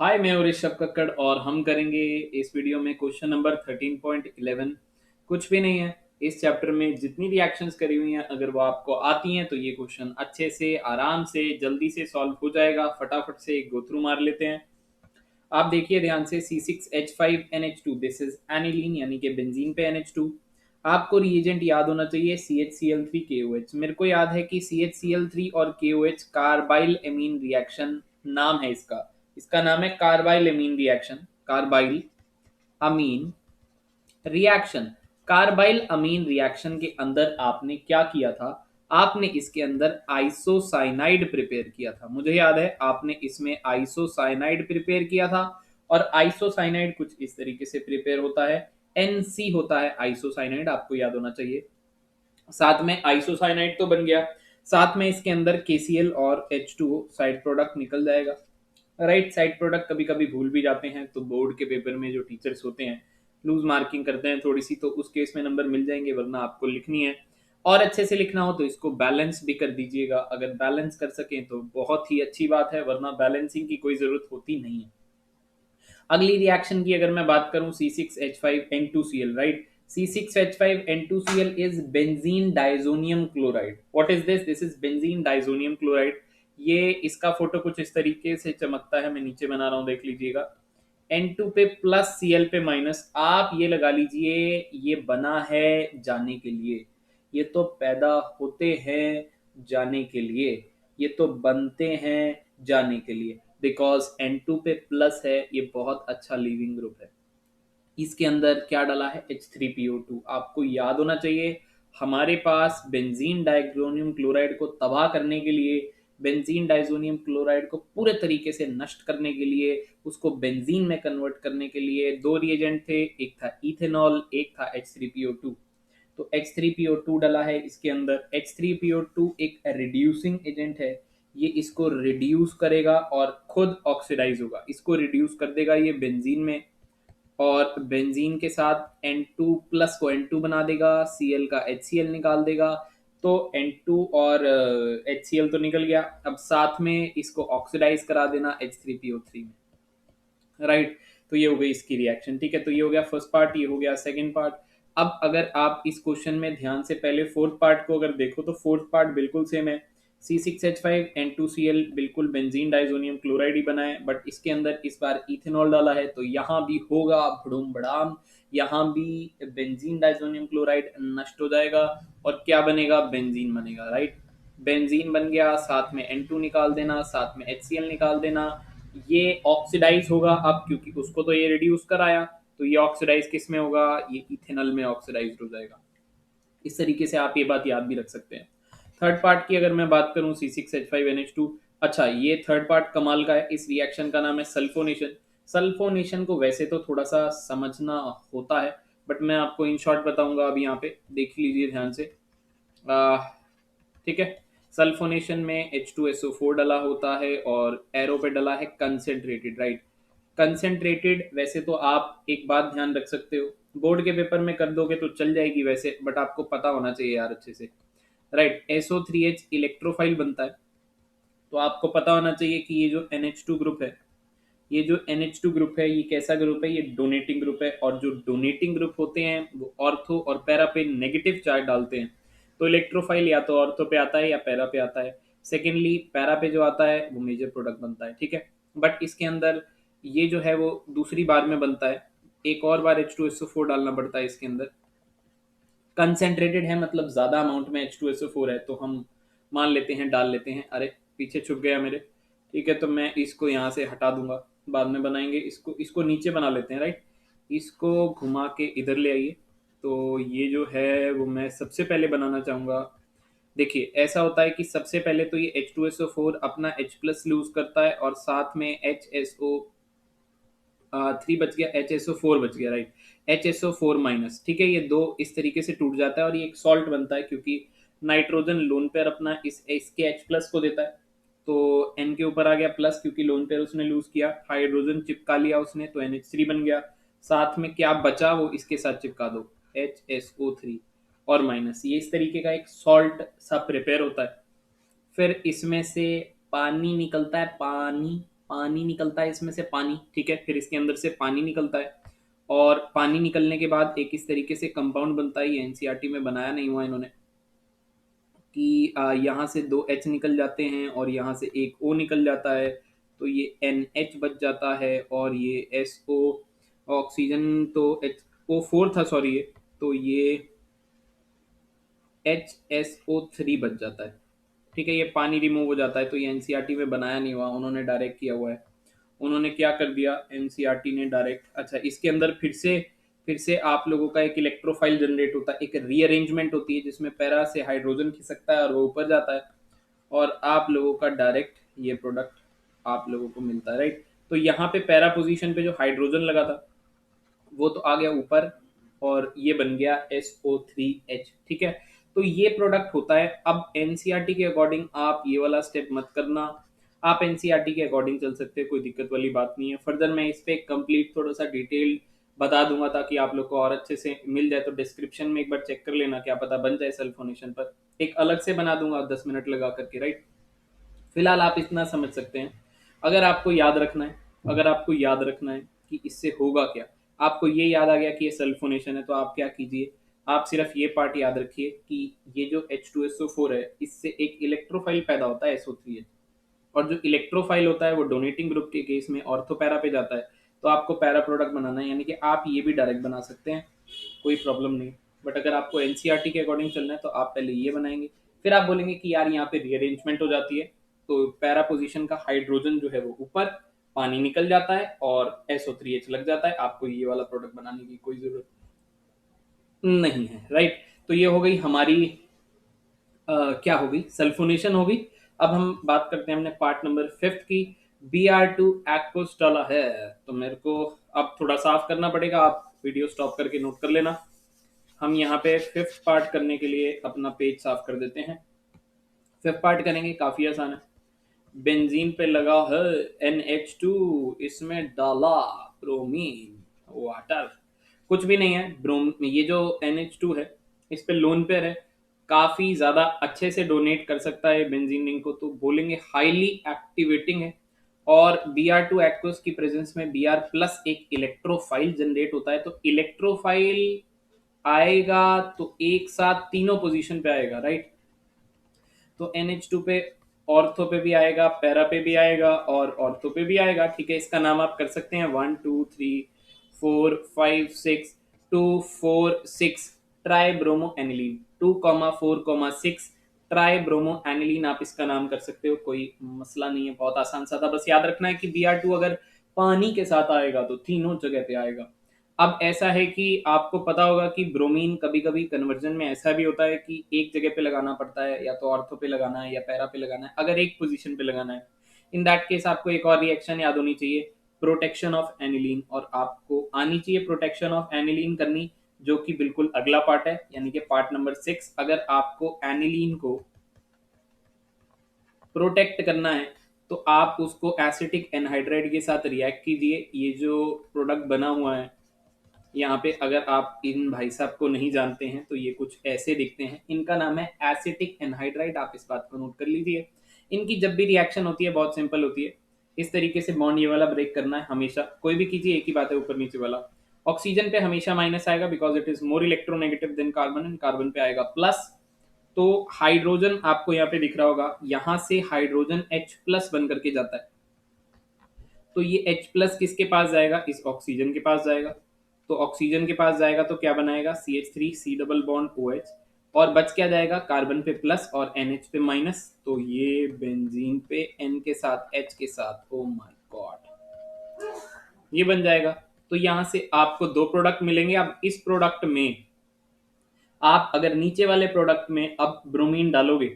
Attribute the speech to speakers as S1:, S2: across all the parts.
S1: हाय, मैं हूँ ऋषभ कक्कड़ और हम करेंगे इस वीडियो में क्वेश्चन नंबर 13.11। कुछ भी नहीं है। इस चैप्टर में जितनी रिएक्शंस करी हुई हैं अगर वो आपको आती हैं तो ये क्वेश्चन अच्छे से आराम से जल्दी से सॉल्व हो जाएगा। फटाफट से एक गो थ्रू मार लेते हैं। आप देखिए ध्यान से C6H5NH2, दिस इज एनिलीन यानी कि बेंजीन पे NH2। आपको रिएजेंट याद होना चाहिए CHCl3KOH। मेरे को याद है कि CHCl3 और KOH कार्बाइल एमीन रिएक्शन नाम है इसका। इसका नाम है कार्बाइल एमीन रिएक्शन। कार्बाइल अमीन रिएक्शन। कार्बाइल अमीन रिएक्शन के अंदर आपने क्या किया था? आपने इसके अंदर आइसोसाइनाइड प्रिपेयर किया था। मुझे याद है आपने इसमें आइसोसाइनाइड प्रिपेयर किया था। और आइसोसाइनाइड कुछ इस तरीके से प्रिपेयर होता है। एनसी होता है आइसोसाइनाइड, आपको याद होना चाहिए। साथ में आइसोसाइनाइड तो बन गया, साथ में इसके अंदर KCl और H2O साइड प्रोडक्ट निकल जाएगा। राइट, साइड प्रोडक्ट कभी कभी भूल भी जाते हैं तो बोर्ड के पेपर में जो टीचर्स होते हैं लूज मार्किंग करते हैं थोड़ी सी, तो उस केस में नंबर मिल जाएंगे, वरना आपको लिखनी है। और अच्छे से लिखना हो तो इसको बैलेंस भी कर दीजिएगा। अगर बैलेंस कर सकें तो बहुत ही अच्छी बात है, वरना बैलेंसिंग की कोई जरूरत होती नहीं है। अगली रिएक्शन की अगर मैं बात करूं C6H5N2Cl, right. C6H5N2Cl is benzene diazonium chloride. What is this? This is benzene diazonium chloride. ये इसका फोटो कुछ इस तरीके से चमकता है, मैं नीचे बना रहा हूं, देख लीजिएगा। N2 पे प्लस Cl पे माइनस, आप ये लगा लीजिए ये बना है जाने के लिए। ये तो पैदा होते हैं जाने के लिए। ये तो बनते हैं जाने के लिए। बिकॉज N2 पे प्लस है, ये बहुत अच्छा लिविंग ग्रुप है। इसके अंदर क्या डाला है? H3PO2। आपको याद होना चाहिए हमारे पास बेंजीन डाइजोनियम क्लोराइड को तबाह करने के लिए, बेंजीन डाइजोनियम क्लोराइड को पूरे तरीके से नष्ट करने के लिए, उसको बेंजीन में कन्वर्ट करने के लिए दो रिएजेंट थे। एक था इथेनॉल, एक था H3PO2। तो H3PO2 डाला है इसके अंदर। H3PO2 एक रिड्यूसिंग एजेंट है। ये इसको रिड्यूस करेगा और खुद ऑक्सीडाइज होगा, इसको रिड्यूस कर देगा ये बेंजीन में। और बेंजीन के साथ N2 प्लस को N2 बना देगा, Cl का HCl निकाल देगा। तो N2 और HCl तो निकल गया। अब साथ में इसको ऑक्सीडाइज करा देना H3PO3 में। राइट, तो ये हो गई इसकी रिएक्शन। ठीक है, तो ये हो गया फर्स्ट पार्ट, ये हो गया सेकंड पार्ट। अब अगर आप इस क्वेश्चन में ध्यान से पहले फोर्थ पार्ट को अगर देखो तो फोर्थ पार्ट बिल्कुल सेम है। C6H5N2Cl बिल्कुल बेंजीन डाइजोनियम क्लोराइड ही बना है, बट इसके अंदर इस बार इथेनॉल डाला है, तो यहाँ भी होगा भड़ूम भड़ाम। यहाँ भी बेंजीन डाइजोनियम क्लोराइड नष्ट हो जाएगा और क्या बनेगा? बेंजीन बनेगा। राइट, बेंजीन बन गया, साथ में N2 निकाल देना, साथ में HCl निकाल देना। ये ऑक्सीडाइज होगा अब, क्योंकि उसको तो ये रिड्यूस कराया, तो ये ऑक्सीडाइज किस में होगा? ये इथेनॉल में ऑक्सीडाइज हो जाएगा। इस तरीके से आप ये बात याद भी रख सकते हैं। थर्ड पार्ट की अगर मैं बात करूं C6H5NH2। अच्छा, ये थर्ड पार्ट कमाल का है। इस रिएक्शन का नाम है सल्फोनेशन। सल्फोनेशन को वैसे तो थोड़ा सा समझना होता है, बट मैं आपको इन शॉर्ट बताऊंगा। अभी यहाँ पे देख लीजिए ध्यान से। ठीक है, सल्फोनेशन में H2SO4 डला होता है और एरो पे डला है कंसेंट्रेटेड। राइट, कंसेंट्रेटेड वैसे तो आप एक बात ध्यान रख सकते हो, बोर्ड के पेपर में कर दोगे तो चल जाएगी वैसे, बट आपको पता होना चाहिए यार अच्छे से। राइट, SO3H इलेक्ट्रोफाइल बनता है। तो आपको पता होना चाहिए कि ये जो NH2 ग्रुप है, ये जो NH2 ग्रुप है ये कैसा ग्रुप है? ये डोनेटिंग ग्रुप है। और जो डोनेटिंग ग्रुप होते हैं वो ऑर्थो और पैरा पे नेगेटिव चार्ज डालते हैं। तो इलेक्ट्रोफाइल या तो ऑर्थो पे आता है या पैरा पे आता है। सेकेंडली पैरा पे जो आता है वो मेजर प्रोडक्ट बनता है। ठीक है, बट इसके अंदर ये जो है वो दूसरी बार में बनता है। एक और बार H2SO4 डालना पड़ता है इसके अंदर। कंसेंट्रेटेड है मतलब ज्यादा अमाउंट में H2SO4 है, तो हम मान लेते हैं, डाल लेते हैं। अरे पीछे छुप गया मेरे। ठीक है, तो मैं इसको यहाँ से हटा दूंगा, बाद में बनाएंगे। इसको इसको नीचे बना लेते हैं। राइट, इसको घुमा के इधर ले आइए। तो ये जो है वो मैं सबसे पहले बनाना चाहूंगा। देखिए ऐसा होता है कि सबसे पहले तो ये H2SO4 अपना H प्लस लूज करता है और साथ में HSO3 बच गया, HSO4 बच गया। Right, HSO4 minus. ठीक है, ये दो इस तरीके से टूट जाता है और ये एक सॉल्ट बनता है, क्योंकि नाइट्रोजन लोन पेयर अपना इसके H प्लस को देता है। तो N के ऊपर आ गया प्लस, क्योंकि लोन पेयर उसने लूज किया, हाइड्रोजन चिपका लिया उसने, तो NH3 बन गया। साथ में क्या बचा वो इसके साथ चिपका दो, HSO3 और माइनस। ये इस तरीके का एक सॉल्ट सा प्रिपेयर होता है। फिर इसमें से पानी निकलता है, पानी। पानी निकलता है इसमें से, पानी, ठीक है, फिर इसके अंदर से पानी निकलता है, और पानी निकलने के बाद एक इस तरीके से कंपाउंड बनता है। ये एनसीईआरटी में बनाया नहीं हुआ इन्होंने, कि यहाँ से दो एच निकल जाते हैं और यहाँ से एक ओ निकल जाता है, तो ये एन एच बच जाता है, और ये एस ओ, ऑक्सीजन तो एच ओ फोर था सॉरी, ये तो ये एच एस ओ थ्री बच जाता है, ठीक है। ये पानी रिमूव हो जाता है, तो ये एनसीईआरटी में बनाया नहीं हुआ, उन्होंने डायरेक्ट किया हुआ है। उन्होंने क्या कर दिया एनसीईआरटी ने डायरेक्ट, अच्छा इसके अंदर फिर से आप लोगों का एक इलेक्ट्रोफाइल जनरेट होता है, एक रीअरेंजमेंट होती है जिसमें पैरा से हाइड्रोजन खिसकता है और वो ऊपर जाता है, और आप लोगों का डायरेक्ट ये प्रोडक्ट आप लोगों को मिलता है, राइट। तो यहाँ पे पैरा पोजीशन पे जो हाइड्रोजन लगा था वो तो आ गया ऊपर, और ये बन गया SO3H, ठीक है। तो ये प्रोडक्ट होता है। अब एनसीईआरटी के अकॉर्डिंग आप ये वाला स्टेप मत करना, आप एनसीईआरटी के अकॉर्डिंग चल सकते हैं, कोई दिक्कत वाली बात नहीं है। फर्दर मैं इस पे कंप्लीट थोड़ा सा डिटेल बता दूंगा ताकि आप लोग को और अच्छे से मिल जाए, तो डिस्क्रिप्शन में एक बार चेक कर लेना, क्या पता बन जाए सेल्फ फोनेशन पर, एक अलग से बना दूंगा 10 मिनट लगा करके, राइट। फिलहाल आप इतना समझ सकते हैं। अगर आपको याद रखना है, अगर आपको याद रखना है कि इससे होगा क्या, आपको ये याद आ गया कि ये सल्फोनेशन है, तो आप क्या कीजिए, आप सिर्फ ये पार्ट याद रखिए कि ये जो H2SO4 है, इससे एक इलेक्ट्रोफाइल पैदा होता है SO3H, और जो इलेक्ट्रोफाइल होता है वो डोनेटिंग ग्रुप के केस में ऑर्थो पैरा पे जाता है, तो आपको पैरा प्रोडक्ट बनाना है, यानी कि आप ये भी डायरेक्ट बना सकते हैं, कोई प्रॉब्लम नहीं। बट अगर आपको एनसीईआरटी के अकॉर्डिंग चलना है तो आप पहले ये बनाएंगे, फिर आप बोलेंगे कि यार यहाँ पे रीअरेंजमेंट हो जाती है, तो पैरा पोजीशन का हाइड्रोजन जो है वो ऊपर, पानी निकल जाता है और SO3H लग जाता है, आपको ये वाला प्रोडक्ट बनाने की कोई जरूरत नहीं है, राइट। तो ये हो गई हमारी क्या होगी, सल्फोनेशन होगी। अब हम बात करते हैं हमने पार्ट नंबर 5 की, Br2 एक्वस डाला है, तो मेरे को अब थोड़ा साफ करना पड़ेगा, आप वीडियो स्टॉप करके नोट कर लेना। हम यहाँ पे 5th पार्ट करने के लिए अपना पेज साफ कर देते हैं। 5th पार्ट करेंगे, काफी आसान है। बेंजीन पे लगा है NH2, इसमें डाला ब्रोमीन वाटर, कुछ भी नहीं है। ब्रोम ये जो NH2 है इस पे लोन पेयर है, काफी ज्यादा अच्छे से डोनेट कर सकता है बेंजीन रिंग को, तो बोलेंगे हाईली एक्टिवेटिंग है। और Br2 एक्वस की प्रेजेंस में Br प्लस एक इलेक्ट्रोफाइल जनरेट होता है, तो इलेक्ट्रोफाइल आएगा तो एक साथ तीनों पोजीशन पे आएगा, राइट। तो NH2 पे ऑर्थो पे भी आएगा, पैरा पे भी आएगा और ऑर्थो पे भी आएगा, ठीक है। इसका नाम आप कर सकते हैं 1 2 3 4 5 6 2 4 6 try bromo aniline, 2,4,6 try bromo aniline, आप इसका नाम कर सकते हो, कोई मसला नहीं है, बहुत आसान सा था। बस याद रखना है कि Br2 अगर पानी के साथ आएगा तो तीनों जगह पे आएगा। अब ऐसा है कि आपको पता होगा कि ब्रोमीन कभी कभी कन्वर्जन में ऐसा भी होता है कि एक जगह पे लगाना पड़ता है, या तो ऑर्थो पे लगाना है या पैरा पे लगाना है, अगर एक पोजीशन पे लगाना है। इन दैट केस आपको एक और रिएक्शन याद होनी चाहिए, प्रोटेक्शन ऑफ एनिलीन, और आपको आनी चाहिए प्रोटेक्शन ऑफ एनिलीन करनी, जो कि बिल्कुल अगला पार्ट है, यानी कि पार्ट नंबर 6। अगर आपको एनिलीन को प्रोटेक्ट करना है तो आप उसको एसिटिक एनहाइड्राइड के साथ रिएक्ट कीजिए। ये जो प्रोडक्ट बना हुआ है यहाँ पे, अगर आप इन भाई साहब को नहीं जानते हैं तो ये कुछ ऐसे दिखते हैं, इनका नाम है एसिटिक एनहाइड्राइड, आप इस बात को नोट कर लीजिए। इनकी जब भी रिएक्शन होती है बहुत सिंपल होती है, इस तरीके से बॉन्ड ये वाला ब्रेक करना है हमेशा, कोई भी कीजिए एक ही बात है, ऊपर नीचे वाला। ऑक्सीजन पे हमेशा माइनस आएगा because it is more electronegative than carbon, and carbon पे आएगा प्लस। तो हाइड्रोजन आपको यहाँ पे दिख रहा होगा, यहाँ से हाइड्रोजन H प्लस बन करके जाता है, तो ये H प्लस किसके पास जाएगा, इस ऑक्सीजन के पास जाएगा। तो ऑक्सीजन के पास जाएगा तो क्या बनाएगा, CH3 C double bond OH, और बच क्या जाएगा, कार्बन पे प्लस और NH पे माइनस, तो ये बेंजीन पे N के साथ H के साथ, ओ माय गॉड, ये बन जाएगा। तो यहां से आपको दो प्रोडक्ट मिलेंगे। अब इस प्रोडक्ट में आप अगर नीचे वाले प्रोडक्ट में अब ब्रोमीन डालोगे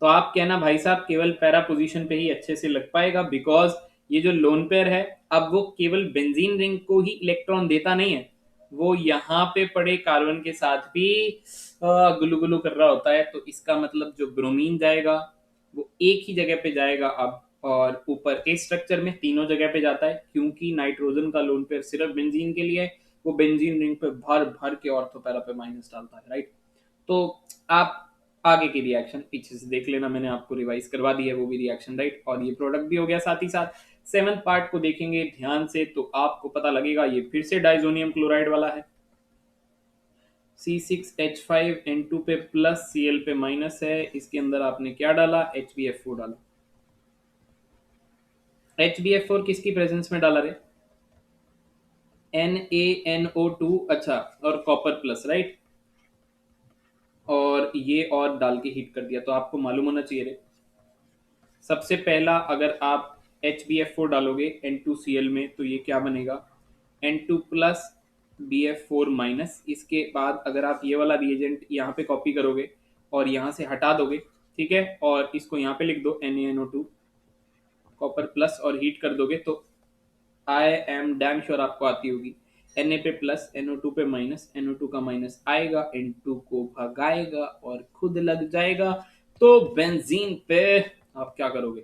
S1: तो आप कहना भाई साहब केवल पैरा पोजीशन पे ही अच्छे से लग पाएगा, बिकॉज ये जो लोन पेयर है अब वो केवल बेंजीन रिंग को ही इलेक्ट्रॉन देता नहीं है, वो यहाँ पे पड़े कार्बन के साथ भी गुलू गुलू कर रहा होता है। तो इसका मतलब जो ब्रोमीन जाएगा वो एक ही जगह पे जाएगा अब, और ऊपर ए स्ट्रक्चर में तीनों जगह पे जाता है, क्योंकि नाइट्रोजन का लोन पेयर सिर्फ बेंजीन के लिए, वो बेंजीन रिंग पे भर भर के ऑर्थो पैरा पे माइनस डालता है, राइट। तो आप आगे की रिएक्शन पीछे से देख लेना, मैंने आपको रिवाइज करवा दी है वो भी रिएक्शन, राइट। और ये प्रोडक्ट भी हो गया साथ ही साथ। सेवंथ पार्ट को देखेंगे ध्यान से तो आपको पता लगेगा ये फिर से डाइजोनियम क्लोराइड वाला है। C6H5N2 पे प्लस, Cl पे माइनस है, इसके अंदर आपने क्या डाला, HbF4 डाला। HbF4 किसकी प्रेजेंस में डाला रे, NaNO2, अच्छा, और कॉपर प्लस, राइट, और ये और डाल के हीट कर दिया। तो आपको मालूम होना चाहिए रे, सबसे पहला अगर आप HbF4 डालोगे N2Cl में तो ये क्या बनेगा, N2 प्लस BF4 माइनस। इसके बाद अगर आप ये वाला रिएजेंट यहाँ पे कॉपी करोगे और यहाँ से हटा दोगे, ठीक है, और इसको यहाँ पे लिख दो NaNO2 कॉपर प्लस और हीट कर दोगे तो आई एम डैम श्योर आपको आती होगी, Na पे प्लस, NO2 पे माइनस, NO2 का माइनस आएगा, N2 को भगाएगा और खुद लग जाएगा। तो बेंजीन पे आप क्या करोगे,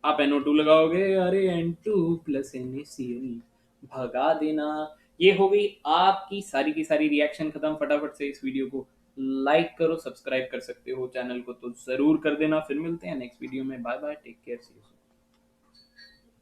S1: आप NO2 लगाओगे, अरे N2 प्लस NaCl, भगा देना। ये हो गई आपकी सारी की सारी रिएक्शन खत्म। फटाफट से इस वीडियो को लाइक करो, सब्सक्राइब कर सकते हो चैनल को तो जरूर कर देना। फिर मिलते हैं नेक्स्ट वीडियो में, bye bye, take care, see you.